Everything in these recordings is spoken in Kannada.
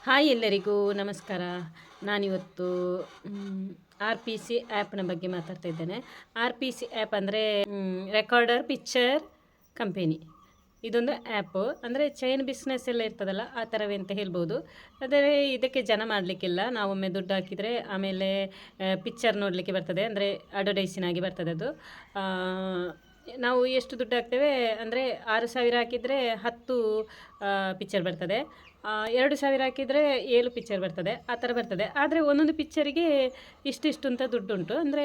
ಹಾಯ್ ಎಲ್ಲರಿಗೂ ನಮಸ್ಕಾರ. ನಾನಿವತ್ತು ಆರ್ ಪಿ ಸಿ ಆ್ಯಪ್ನ ಬಗ್ಗೆ ಮಾತಾಡ್ತಾ ಇದ್ದೇನೆ. ಆರ್ ಪಿ ಸಿ ಆ್ಯಪ್ ಅಂದರೆ ರೆಕಾರ್ಡರ್ ಪಿಕ್ಚರ್ ಕಂಪೆನಿ. ಇದೊಂದು ಆ್ಯಪು ಅಂದರೆ ಚೈನ್ ಬಿಸ್ನೆಸ್ ಎಲ್ಲ ಇರ್ತದಲ್ಲ ಆ ಥರವೇ ಅಂತ ಹೇಳ್ಬೋದು. ಆದರೆ ಇದಕ್ಕೆ ಜನ ಮಾಡಲಿಕ್ಕಿಲ್ಲ. ನಾವೊಮ್ಮೆ ದುಡ್ಡು ಹಾಕಿದರೆ ಆಮೇಲೆ ಪಿಕ್ಚರ್ ನೋಡಲಿಕ್ಕೆ ಬರ್ತದೆ, ಅಂದರೆ ಅಡ್ವರ್ಟೈಸಿನಾಗಿ ಬರ್ತದೆ ಅದು. ನಾವು ಎಷ್ಟು ದುಡ್ಡು ಹಾಕ್ತೇವೆ ಅಂದರೆ 6,000 ಹಾಕಿದರೆ 10 ಪಿಕ್ಚರ್ ಬರ್ತದೆ, 2,000 ಹಾಕಿದರೆ 7 ಪಿಕ್ಚರ್ ಬರ್ತದೆ, ಆ ಥರ ಬರ್ತದೆ. ಆದರೆ ಒಂದೊಂದು ಪಿಕ್ಚರಿಗೆ ಇಷ್ಟಿಷ್ಟು ಅಂತ ದುಡ್ಡುಂಟು. ಅಂದರೆ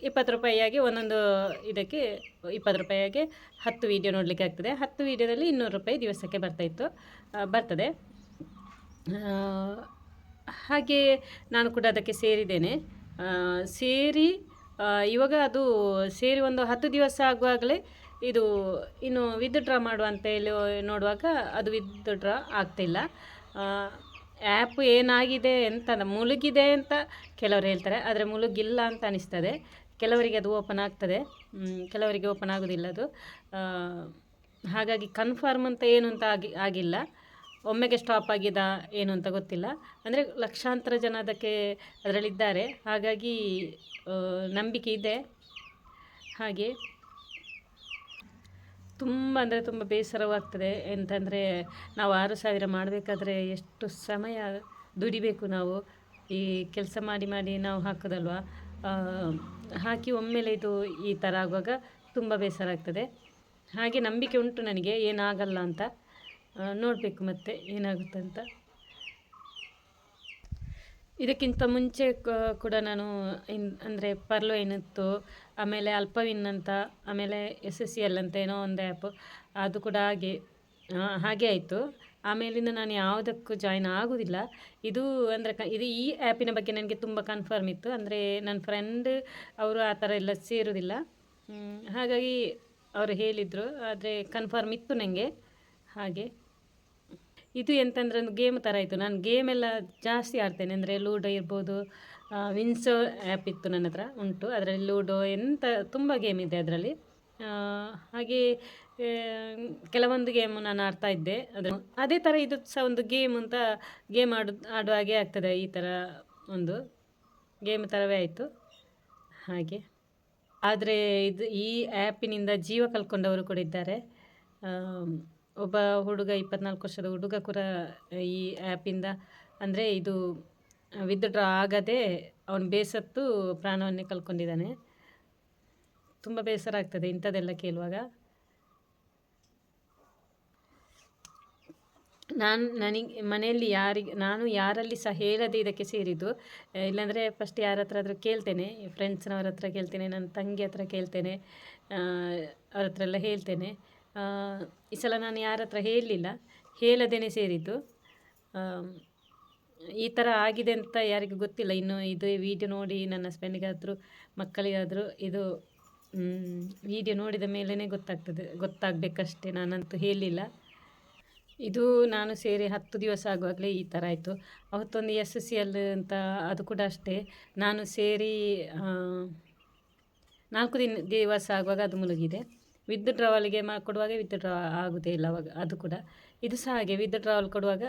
20 ರೂಪಾಯಿಯಾಗಿ ಒಂದೊಂದು ಇದಕ್ಕೆ 20 ರೂಪಾಯಿಯಾಗಿ 10 ವೀಡಿಯೋ ನೋಡಲಿಕ್ಕೆ ಆಗ್ತದೆ. 10 ವೀಡಿಯೋದಲ್ಲಿ 200 ರೂಪಾಯಿ ದಿವಸಕ್ಕೆ ಬರ್ತದೆ. ಹಾಗೆ ನಾನು ಕೂಡ ಅದಕ್ಕೆ ಸೇರಿದ್ದೇನೆ. ಇವಾಗ ಅದು ಸೇರಿ ಒಂದು 10 ದಿವಸ ಆಗುವಾಗಲೇ ಇದು ಇನ್ನು ವಿತ್ಡ್ರಾ ಮಾಡುವಂತ ಹೇಳಿ ನೋಡುವಾಗ ಅದು ವಿತ್ಡ್ರಾ ಆಗ್ತಿಲ್ಲ. ಆ್ಯಪ್ ಏನಾಗಿದೆ ಅಂತ ಮುಳುಗಿದೆ ಅಂತ ಕೆಲವರು ಹೇಳ್ತಾರೆ, ಆದರೆ ಮುಳುಗಿಲ್ಲ ಅಂತ ಅನಿಸ್ತದೆ. ಕೆಲವರಿಗೆ ಅದು ಓಪನ್ ಆಗ್ತದೆ, ಕೆಲವರಿಗೆ ಓಪನ್ ಆಗೋದಿಲ್ಲ ಅದು. ಹಾಗಾಗಿ ಕನ್ಫರ್ಮ್ ಅಂತ ಏನು ಅಂತ ಆಗಿಲ್ಲ. ಒಮ್ಮೆಗೆ ಸ್ಟಾಪ್ ಆಗಿದೆ ಏನು ಅಂತ ಗೊತ್ತಿಲ್ಲ. ಅಂದರೆ ಲಕ್ಷಾಂತರ ಜನ ಅದರಲ್ಲಿದ್ದಾರೆ, ಹಾಗಾಗಿ ನಂಬಿಕೆ ಇದೆ. ಹಾಗೆ ತುಂಬ ಅಂದರೆ ತುಂಬ ಬೇಸರವಾಗ್ತದೆ. ಎಂತಂದರೆ ನಾವು 6,000 ಮಾಡಬೇಕಾದ್ರೆ ಎಷ್ಟು ಸಮಯ ದುಡಿಬೇಕು ನಾವು. ಈ ಕೆಲಸ ಮಾಡಿ ಮಾಡಿ ನಾವು ಹಾಕೋದಲ್ವ, ಹಾಕಿ ಒಮ್ಮೆಲೆ ಇದು ಈ ಥರ ಆಗುವಾಗ ತುಂಬ ಬೇಸರ ಆಗ್ತದೆ. ಹಾಗೆ ನಂಬಿಕೆ ಉಂಟು ನನಗೆ ಏನಾಗಲ್ಲ ಅಂತ. ನೋಡಬೇಕು ಮತ್ತೆ ಏನಾಗುತ್ತೆ ಅಂತ. ಇದಕ್ಕಿಂತ ಮುಂಚೆ ಕೂಡ ನಾನು ಅಂದರೆ ಪರ್ಲೋಯಿನ್ ಇತ್ತು, ಆಮೇಲೆ ಅಲ್ಪವಿನ್ ಅಂತ, ಆಮೇಲೆ SSCL ಅಂತ ಏನೋ ಒಂದು ಆ್ಯಪ್, ಅದು ಕೂಡ ಹಾಗೆ ಆಯಿತು. ಆಮೇಲಿಂದ ನಾನು ಯಾವುದಕ್ಕೂ ಜಾಯ್ನ್ ಆಗೋದಿಲ್ಲ. ಇದು ಅಂದರೆ ಈ ಆ್ಯಪಿನ ಬಗ್ಗೆ ನನಗೆ ತುಂಬ ಕನ್ಫರ್ಮ್ ಇತ್ತು. ಅಂದರೆ ನನ್ನ ಫ್ರೆಂಡ್ ಅವರು ಆ ಥರ ಎಲ್ಲ ಸೇರೋದಿಲ್ಲ, ಹಾಗಾಗಿ ಅವರು ಹೇಳಿದರು. ಆದರೆ ಕನ್ಫರ್ಮ್ ಇತ್ತು ನನಗೆ. ಹಾಗೆ ಇದು ಎಂತಂದರೆ ಒಂದು ಗೇಮ್ ಥರ ಆಯಿತು. ನಾನು ಗೇಮೆಲ್ಲ ಜಾಸ್ತಿ ಆಡ್ತೇನೆ. ಅಂದರೆ ಲೂಡೋ ಇರ್ಬೋದು, ವಿನ್ಸೋ ಆ್ಯಪ್ ಇತ್ತು ನನ್ನ ಹತ್ರ, ಉಂಟು. ಅದರಲ್ಲಿ ಲೂಡೋ ತುಂಬ ಗೇಮ್ ಇದೆ ಅದರಲ್ಲಿ. ಹಾಗೆ ಕೆಲವೊಂದು ಗೇಮು ನಾನು ಆಡ್ತಾ ಇದ್ದೆ. ಅದೇ ಥರ ಇದು ಸಹ ಒಂದು ಗೇಮ್ ಅಂತ ಆಡುವ ಹಾಗೆ ಆಗ್ತದೆ. ಈ ಥರ ಒಂದು ಗೇಮ್ ಥರವೇ ಆಯಿತು. ಹಾಗೆ ಆದರೆ ಈ ಆ್ಯಪಿನಿಂದ ಜೀವ ಕಳ್ಕೊಂಡವರು ಕೂಡ ಇದ್ದಾರೆ. ಒಬ್ಬ ಹುಡುಗ, 24 ವರ್ಷದ ಹುಡುಗ ಕೂಡ ಈ ಆ್ಯಪಿಂದ ಅಂದರೆ ಇದು ವಿತ್ಡ್ರಾ ಆಗದೆ ಅವನು ಬೇಸತ್ತು ಪ್ರಾಣವನ್ನೇ ಕಳ್ಕೊಂಡಿದ್ದಾನೆ. ತುಂಬ ಬೇಸರ ಆಗ್ತದೆ ಇಂಥದ್ದೆಲ್ಲ ಕೇಳುವಾಗ. ನನಗೆ ಮನೆಯಲ್ಲಿ ನಾನು ಯಾರಲ್ಲಿ ಸಹ ಹೇಳದೆ ಇದಕ್ಕೆ ಸೇರಿದ್ದು. ಇಲ್ಲಾಂದರೆ ಫಸ್ಟ್ ಯಾರ ಹತ್ರ ಆದರೂ ಕೇಳ್ತೇನೆ, ಫ್ರೆಂಡ್ಸ್ನವ್ರ ಹತ್ರ ಕೇಳ್ತೇನೆ, ನನ್ನ ತಂಗಿ ಹತ್ರ ಕೇಳ್ತೇನೆ, ಅವ್ರ ಹತ್ರ ಎಲ್ಲ ಹೇಳ್ತೇನೆ. ಈ ಸಲ ನಾನು ಯಾರ ಹತ್ರ ಹೇಳಲಿಲ್ಲ, ಹೇಳದೇನೆ ಸೇರಿದ್ದು. ಈ ಥರ ಆಗಿದೆ ಅಂತ ಯಾರಿಗೂ ಗೊತ್ತಿಲ್ಲ. ಇನ್ನು ಇದು ವಿಡಿಯೋ ನೋಡಿ ನನ್ನ ಹಸ್ಬೆಂಡಿಗಾದರೂ ಮಕ್ಕಳಿಗಾದರೂ ಇದು ವಿಡಿಯೋ ನೋಡಿದ ಮೇಲೇ ಗೊತ್ತಾಗಬೇಕಷ್ಟೇ. ನಾನಂತೂ ಹೇಳಲಿಲ್ಲ. ಇದು ನಾನು ಸೇರಿ 10 ದಿವಸ ಆಗುವಾಗಲೇ ಈ ಥರ ಆಯಿತು. ಅವತ್ತೊಂದು SSCL ಅಂತ, ಅದು ಕೂಡ ಅಷ್ಟೇ. ನಾನು ಸೇರಿ 4 ದಿವಸ ಆಗುವಾಗ ಅದು ಮುಳುಗಿದೆ. ವಿತ್ಡ್ರಾವಲ್ಗೆ ಕೊಡುವಾಗ ವಿತ್ಡ್ರಾ ಆಗೋದೇ ಇಲ್ಲ ಅವಾಗ. ಅದು ಕೂಡ ಇದು ಸಹ ಹಾಗೆ, ವಿತ್ಡ್ರಾವಲ್ ಕೊಡುವಾಗ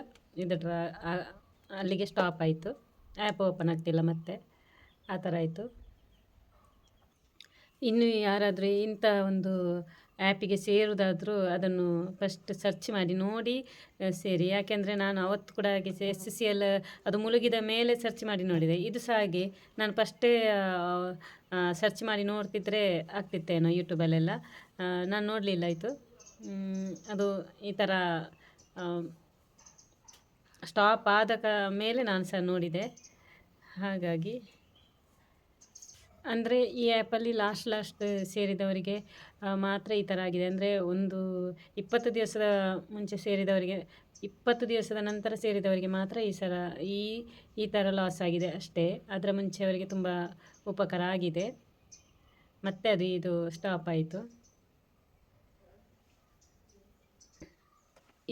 ಅಲ್ಲಿಗೆ ಸ್ಟಾಪ್ ಆಯಿತು, ಆ್ಯಪ್ ಓಪನ್ ಆಗ್ತಿಲ್ಲ ಮತ್ತೆ, ಆ ಥರ ಆಯಿತು. ಇನ್ನು ಯಾರಾದರೂ ಇಂಥ ಒಂದು ಆ್ಯಪಿಗೆ ಸೇರುವುದಾದರೂ ಅದನ್ನು ಫಸ್ಟ್ ಸರ್ಚ್ ಮಾಡಿ ನೋಡಿ ಸೇರಿ. ಯಾಕೆಂದರೆ ನಾನು ಅವತ್ತು ಕೂಡ ಹಾಗೆ SSCL ಅದು ಮುಳುಗಿದ ಮೇಲೆ ಸರ್ಚ್ ಮಾಡಿ ನೋಡಿದೆ. ಇದು ಸಹ ಹಾಗೆ, ನಾನು ಫಸ್ಟೇ ಸರ್ಚ್ ಮಾಡಿ ನೋಡ್ತಿದ್ರೆ ಆಗ್ತಿತ್ತೇನೋ ಯೂಟ್ಯೂಬಲ್ಲೆಲ್ಲ. ನಾನು ನೋಡಲಿಲ್ಲ ಆಯಿತು. ಅದು ಈ ಥರ ಸ್ಟಾಪ್ ಆದ ಮೇಲೆ ನಾನು ಸಹ ನೋಡಿದೆ. ಹಾಗಾಗಿ ಅಂದರೆ ಈ ಆ್ಯಪಲ್ಲಿ ಲಾಸ್ಟ್ ಸೇರಿದವರಿಗೆ ಮಾತ್ರ ಈ ಥರ ಆಗಿದೆ. ಅಂದರೆ ಒಂದು 20 ದಿವಸದ ಮುಂಚೆ ಸೇರಿದವರಿಗೆ, 20 ದಿವಸದ ನಂತರ ಸೇರಿದವರಿಗೆ ಮಾತ್ರ ಈ ಥರ ಲಾಸ್ ಆಗಿದೆ ಅಷ್ಟೇ. ಅದರ ಮುಂಚೆ ಅವರಿಗೆ ತುಂಬ ಉಪಕಾರ ಆಗಿದೆ. ಮತ್ತೆ ಇದು ಸ್ಟಾಪ್ ಆಯಿತು.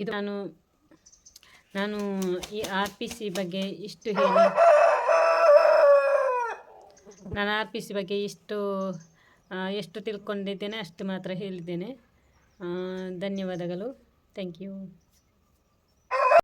ಇದು ನಾನು ಈ RPC ಬಗ್ಗೆ ಇಷ್ಟು ಹೇಳಿ, ನಾನು RPC ಬಗ್ಗೆ ಎಷ್ಟು ತಿಳ್ಕೊಂಡಿದ್ದೇನೆ ಅಷ್ಟು ಮಾತ್ರ ಹೇಳಿದ್ದೇನೆ. ಧನ್ಯವಾದಗಳು. Thank you.